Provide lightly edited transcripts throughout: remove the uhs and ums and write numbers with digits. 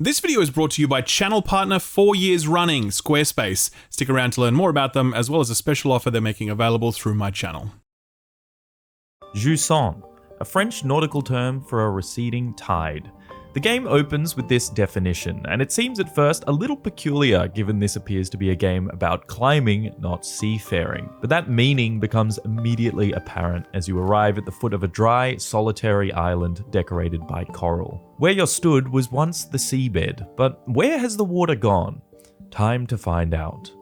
This video is brought to you by channel partner 4 years running, Squarespace. Stick around to learn more about them, as well as a special offer they're making available through my channel. Jusant, a French nautical term for a receding tide. The game opens with this definition, and it seems at first a little peculiar given this appears to be a game about climbing, not seafaring. But that meaning becomes immediately apparent as you arrive at the foot of a dry, solitary island decorated by coral. Where you're stood was once the seabed, but where has the water gone? Time to find out.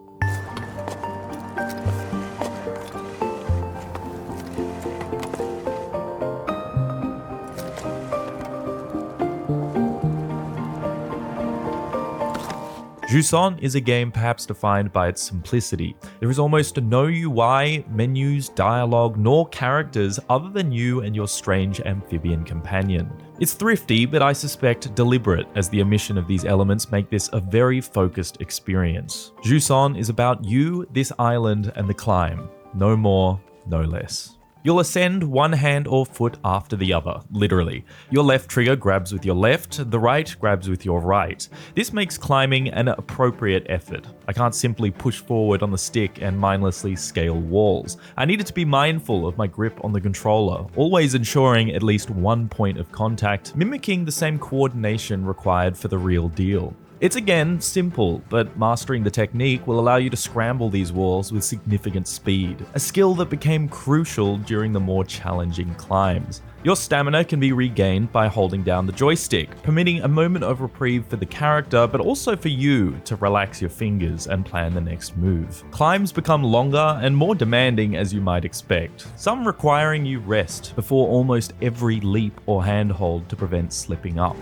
Jusant is a game perhaps defined by its simplicity. There is almost no UI, menus, dialogue, nor characters other than you and your strange amphibian companion. It's thrifty, but I suspect deliberate, as the omission of these elements make this a very focused experience. Jusant is about you, this island, and the climb. No more, no less. You'll ascend one hand or foot after the other, literally. Your left trigger grabs with your left, the right grabs with your right. This makes climbing an appropriate effort. I can't simply push forward on the stick and mindlessly scale walls. I needed to be mindful of my grip on the controller, always ensuring at least one point of contact, mimicking the same coordination required for the real deal. It's again simple, but mastering the technique will allow you to scramble these walls with significant speed, a skill that became crucial during the more challenging climbs. Your stamina can be regained by holding down the joystick, permitting a moment of reprieve for the character, but also for you to relax your fingers and plan the next move. Climbs become longer and more demanding as you might expect, some requiring you rest before almost every leap or handhold to prevent slipping up.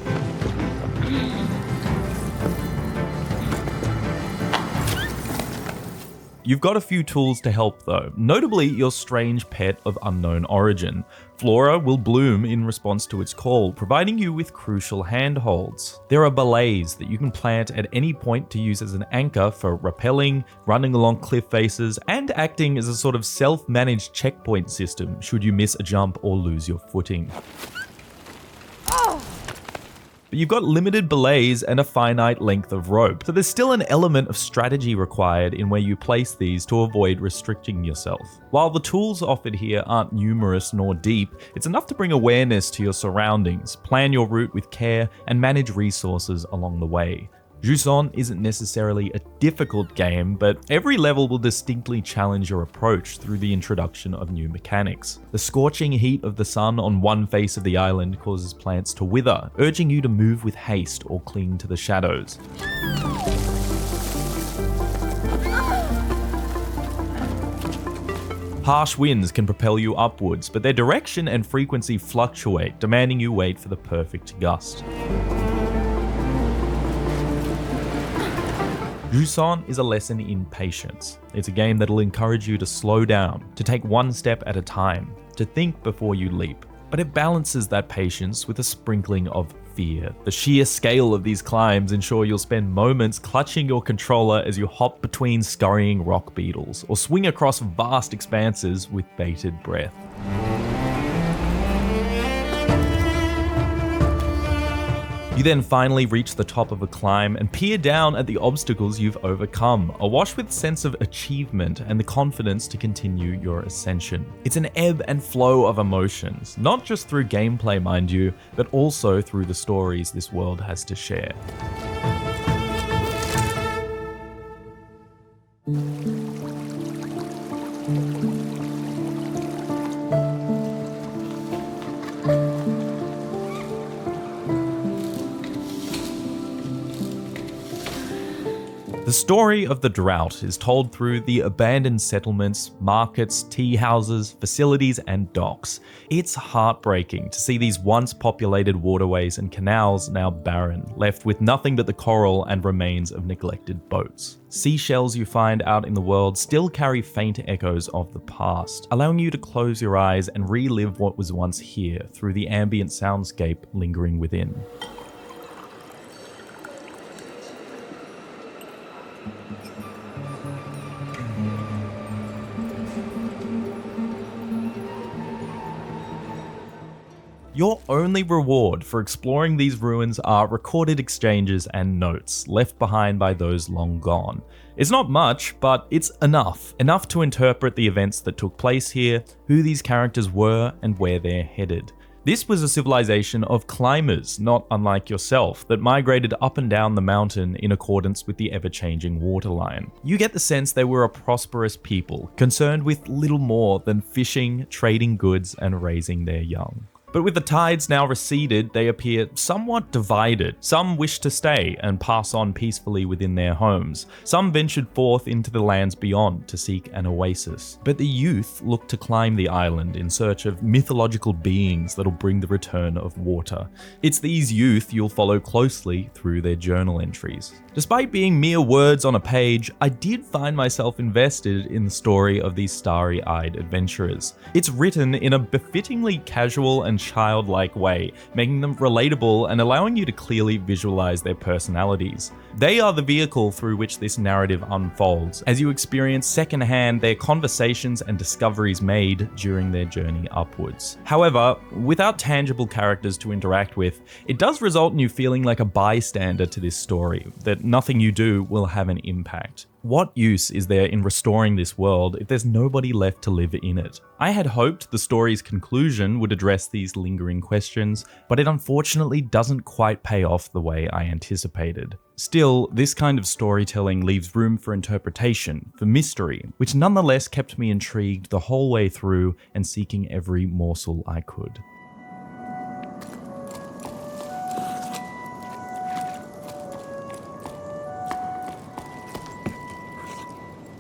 You've got a few tools to help though, notably your strange pet of unknown origin. Flora will bloom in response to its call, providing you with crucial handholds. There are belays that you can plant at any point to use as an anchor for rappelling, running along cliff faces, and acting as a sort of self-managed checkpoint system should you miss a jump or lose your footing. But you've got limited belays and a finite length of rope, so there's still an element of strategy required in where you place these to avoid restricting yourself. While the tools offered here aren't numerous nor deep, it's enough to bring awareness to your surroundings, plan your route with care, and manage resources along the way. Jusant isn't necessarily a difficult game, but every level will distinctly challenge your approach through the introduction of new mechanics. The scorching heat of the sun on one face of the island causes plants to wither, urging you to move with haste or cling to the shadows. Harsh winds can propel you upwards, but their direction and frequency fluctuate, demanding you wait for the perfect gust. Jusant is a lesson in patience. It's a game that'll encourage you to slow down, to take one step at a time, to think before you leap. But it balances that patience with a sprinkling of fear. The sheer scale of these climbs ensure you'll spend moments clutching your controller as you hop between scurrying rock beetles, or swing across vast expanses with bated breath. You then finally reach the top of a climb and peer down at the obstacles you've overcome, awash with sense of achievement and the confidence to continue your ascension. It's an ebb and flow of emotions, not just through gameplay, mind you, but also through the stories this world has to share. The story of the drought is told through the abandoned settlements, markets, tea houses, facilities, and docks. It's heartbreaking to see these once populated waterways and canals now barren, left with nothing but the coral and remains of neglected boats. Seashells you find out in the world still carry faint echoes of the past, allowing you to close your eyes and relive what was once here through the ambient soundscape lingering within. Your only reward for exploring these ruins are recorded exchanges and notes left behind by those long gone. It's not much, but it's enough to interpret the events that took place here, who these characters were, and where they're headed. This was a civilization of climbers, not unlike yourself, that migrated up and down the mountain in accordance with the ever-changing waterline. You get the sense they were a prosperous people, concerned with little more than fishing, trading goods, and raising their young. But with the tides now receded, they appear somewhat divided. Some wished to stay and pass on peacefully within their homes. Some ventured forth into the lands beyond to seek an oasis. But the youth looked to climb the island in search of mythological beings that'll bring the return of water. It's these youth you'll follow closely through their journal entries. Despite being mere words on a page, I did find myself invested in the story of these starry-eyed adventurers. It's written in a befittingly casual and childlike way, making them relatable and allowing you to clearly visualize their personalities. They are the vehicle through which this narrative unfolds, as you experience secondhand their conversations and discoveries made during their journey upwards. However, without tangible characters to interact with, it does result in you feeling like a bystander to this story, that nothing you do will have an impact. What use is there in restoring this world if there's nobody left to live in it? I had hoped the story's conclusion would address these lingering questions, but it unfortunately doesn't quite pay off the way I anticipated. Still, this kind of storytelling leaves room for interpretation, for mystery, which nonetheless kept me intrigued the whole way through and seeking every morsel I could.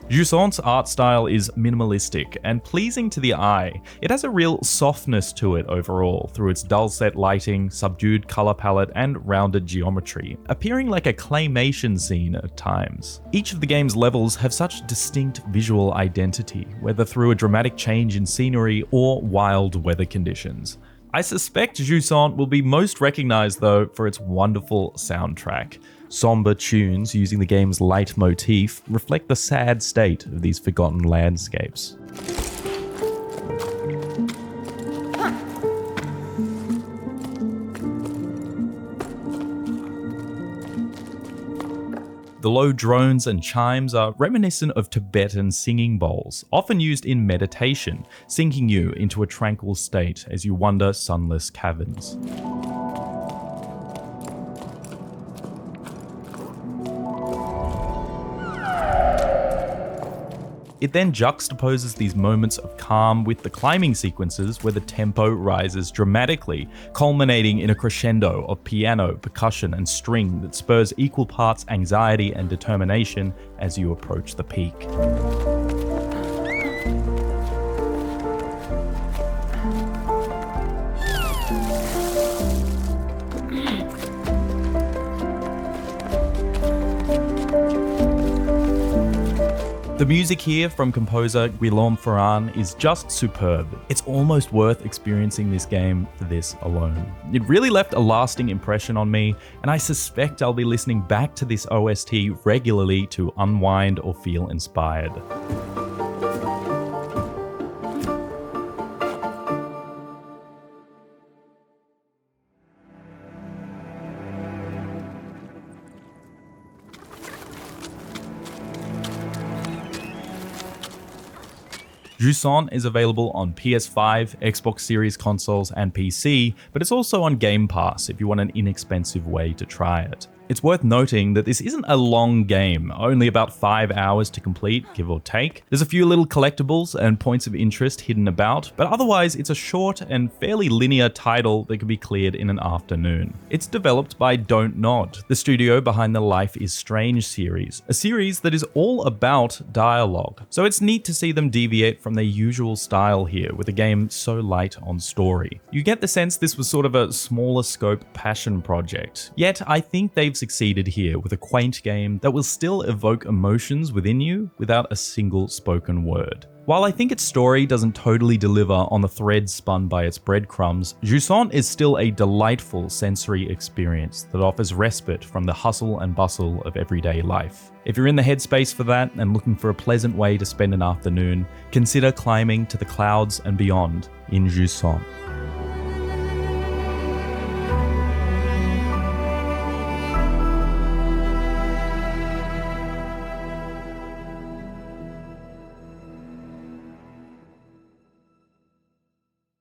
Jusant's art style is minimalistic and pleasing to the eye. It has a real softness to it overall, through its dull-set lighting, subdued color palette, and rounded geometry, appearing like a claymation scene at times. Each of the game's levels have such distinct visual identity, whether through a dramatic change in scenery or wild weather conditions. I suspect Jusant will be most recognized though for its wonderful soundtrack. Somber tunes using the game's leitmotif reflect the sad state of these forgotten landscapes. The low drones and chimes are reminiscent of Tibetan singing bowls, often used in meditation, sinking you into a tranquil state as you wander sunless caverns. It then juxtaposes these moments of calm with the climbing sequences where the tempo rises dramatically, culminating in a crescendo of piano, percussion, and string that spurs equal parts anxiety and determination as you approach the peak. The music here from composer Guillaume is just superb. It's almost worth experiencing this game for this alone. It really left a lasting impression on me, and I suspect I'll be listening back to this OST regularly to unwind or feel inspired. Jusant is available on PS5, Xbox Series consoles, and PC, but it's also on Game Pass if you want an inexpensive way to try it. It's worth noting that this isn't a long game, only about 5 hours to complete, give or take. There's a few little collectibles and points of interest hidden about, but otherwise it's a short and fairly linear title that can be cleared in an afternoon. It's developed by Don't Nod, the studio behind the Life is Strange series, a series that is all about dialogue. So it's neat to see them deviate from their usual style here with a game so light on story. You get the sense this was sort of a smaller scope passion project, yet I think they've succeeded here with a quaint game that will still evoke emotions within you without a single spoken word. While I think its story doesn't totally deliver on the threads spun by its breadcrumbs, Jusant is still a delightful sensory experience that offers respite from the hustle and bustle of everyday life. If you're in the headspace for that and looking for a pleasant way to spend an afternoon, consider climbing to the clouds and beyond in Jusant.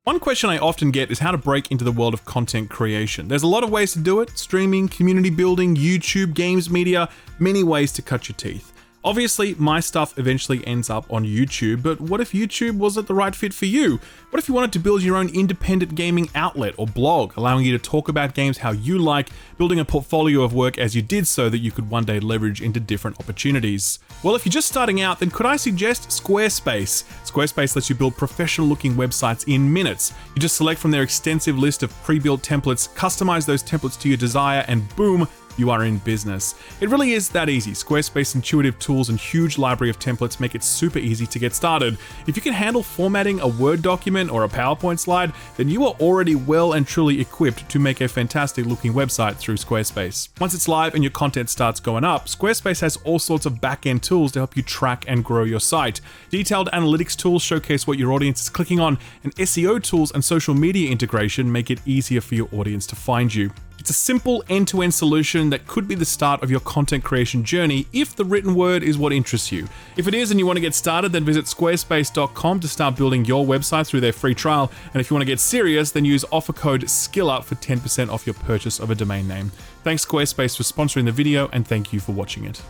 One question I often get is how to break into the world of content creation. There's a lot of ways to do it: streaming, community building, YouTube, games media, many ways to cut your teeth. Obviously, my stuff eventually ends up on YouTube, but what if YouTube wasn't the right fit for you? What if you wanted to build your own independent gaming outlet or blog, allowing you to talk about games how you like, building a portfolio of work as you did so that you could one day leverage into different opportunities? Well, if you're just starting out, then could I suggest Squarespace? Squarespace lets you build professional-looking websites in minutes. You just select from their extensive list of pre-built templates, customize those templates to your desire, and boom, you are in business. It really is that easy. Squarespace's intuitive tools and huge library of templates make it super easy to get started. If you can handle formatting a Word document or a PowerPoint slide, then you are already well and truly equipped to make a fantastic looking website through Squarespace. Once it's live and your content starts going up, Squarespace has all sorts of back-end tools to help you track and grow your site. Detailed analytics tools showcase what your audience is clicking on, and SEO tools and social media integration make it easier for your audience to find you. It's a simple end-to-end solution that could be the start of your content creation journey if the written word is what interests you. If it is and you want to get started, then visit squarespace.com to start building your website through their free trial. And if you want to get serious, then use offer code SKILLUP for 10% off your purchase of a domain name. Thanks Squarespace for sponsoring the video, and thank you for watching it.